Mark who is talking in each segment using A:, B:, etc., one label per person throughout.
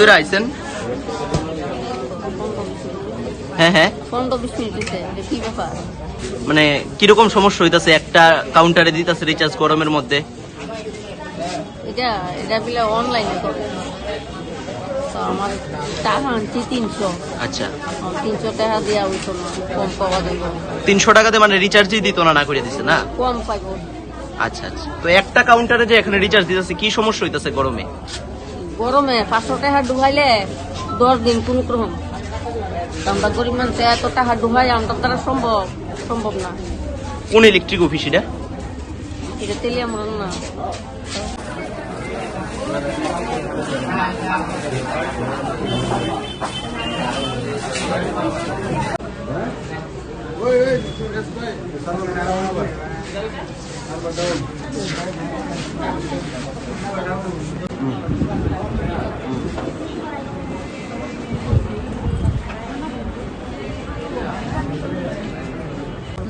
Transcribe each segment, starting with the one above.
A: ধরে আইছেন? হ্যাঁ হ্যাঁ, মানে কিরকম সমস্যা হইতাছে? একটা কাউন্টারে দিতেছে রিচার্জ গরমের মধ্যে।
B: এটা বিলে অনলাইনে করে তো আমার টাকা আনছি 300।
A: আচ্ছা,
B: 300 টাকা দেওয়া হইতো না, কম পাওয়া যাবে।
A: 300 টাকাতে মানে রিচার্জই দিত না, না করে দিছে না?
B: কম পাইবো।
A: আচ্ছা আচ্ছা, তো একটা কাউন্টারে যে এখানে রিচার্জ দিতেছে, কি সমস্যা হইতাছে গরমে?
B: গরমে 500 টাকা ডুবাইলে 10 দিন কোন রকম। আমরা গরিব মানুষ এত টাকা ডুবাই আমাদের দ্বারা সম্ভব না।
A: কোন ইলেকট্রিক অফিস এটা?
B: এটা তেলিয়া মরণ না।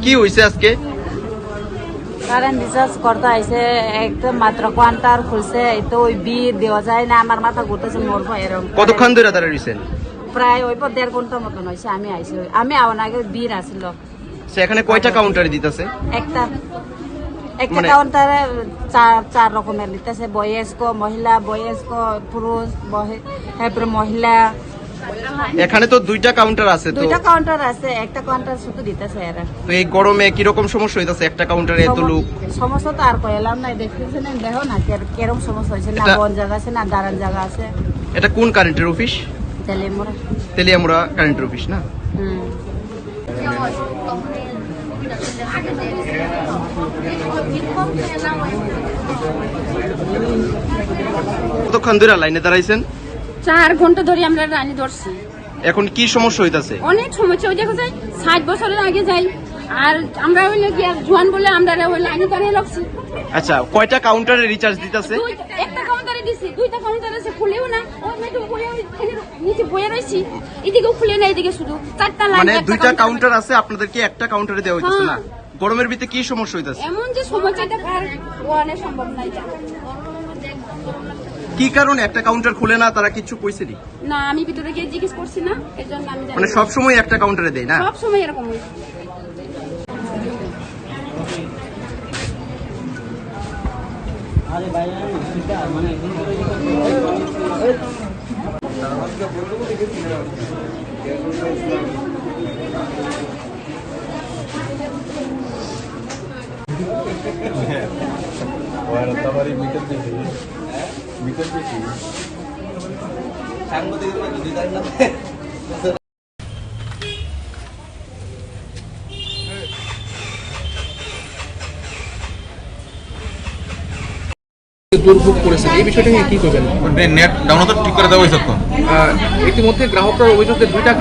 A: কি হইছে আজকে?
C: কারেন্ট রিচার্জ করতে আইসে একদম মাত্র কোয়ান্টার খুলছে, তো ওই বিল দেওয়া যায় না, আমার মাথা ঘুরতেছে মরবো এরকম।
A: কতক্ষণ ধরে তারা রইছেন?
C: প্রায় ওই 1.5 ঘন্টার মতন হয়েছে আমি আইসি। আমি আওয়ার আগে বীর আসছিল।
A: এখানে কয়টা কাউন্টারে দিতেছে?
C: একটা কাউন্টারে চার রকমের দিতেছে, বয়স্ক মহিলা, বয়স্ক পুরুষ, তারপরে মহিলা।
A: এখানে তো দুইটা কাউন্টার আছে, তো
C: দুইটা কাউন্টার আছে, একটা কাউন্টার শুধু দিতেছে এরা।
A: তো এই গরমে কিরকম সমস্যা হইতাছে একটা কাউন্টারে এত লোক?
C: সমস্যা তো আর কইলাম না, দেখতেছেন দেখো না কেরম সমস্যা হয়েছে না। বন জায়গা আছে না, দাঁড়ান জায়গা আছে।
A: এটা কোন কারেন্টের অফিস? তেলিয়ামুড়া কারেন্টের অফিস না? কতক্ষণ ধরে লাইনে দাঁড়াইছেন?
D: 4 ঘন্টা ধরে আমরা লাইনে ধরছি।
A: এখন কি সমস্যা হইতাছে?
D: অনেক সমস্যা। ওই দেখো যাই 60 বছরের আগে যাই, আর আমরা হইলে কি জোয়ান বলে আমরা ওই লাইনে দাঁড়িয়ে রাখছি।
A: আচ্ছা, কয়টা কাউন্টারে রিচার্জ দিতেছে?
D: একটা কাউন্টারে দিছি, দুইটা কাউন্টারে আছে, খুলেও না। ওই মেয়েটা বইয়ে নিচে বইয়ে রইছি, এদিকেও খুলে না, এদিকে শুধু 4টা লাইন।
A: মানে দুইটা কাউন্টার আছে, আপনাদেরকে একটা কাউন্টারে দেওয়া হইতাছে না? গরমের ভিতরে কি সমস্যা হইতাছে?
D: এমন যে সমস্যাটা কার ওয়ানে সম্ভব নাই।
A: কি কারণে একটা কাউন্টার খুলে না? তারা কিছু কইছে
D: না, আমি ভিতরে গিয়ে জিজ্ঞেস করছি না, এজন্য আমি জানি।
A: মানে সব সময় একটা কাউন্টারে দেয় না?
D: সব সময় এরকম হয়।
E: দুর্ভোগ করেছেন, এই বিষয়টা নিয়ে কি করবেন?
F: নেট ডাউনলোড ঠিক করে দেওয়া হয়েছে তো।
E: ইতিমধ্যে গ্রাহকরা অভিযোগ যে দুইটা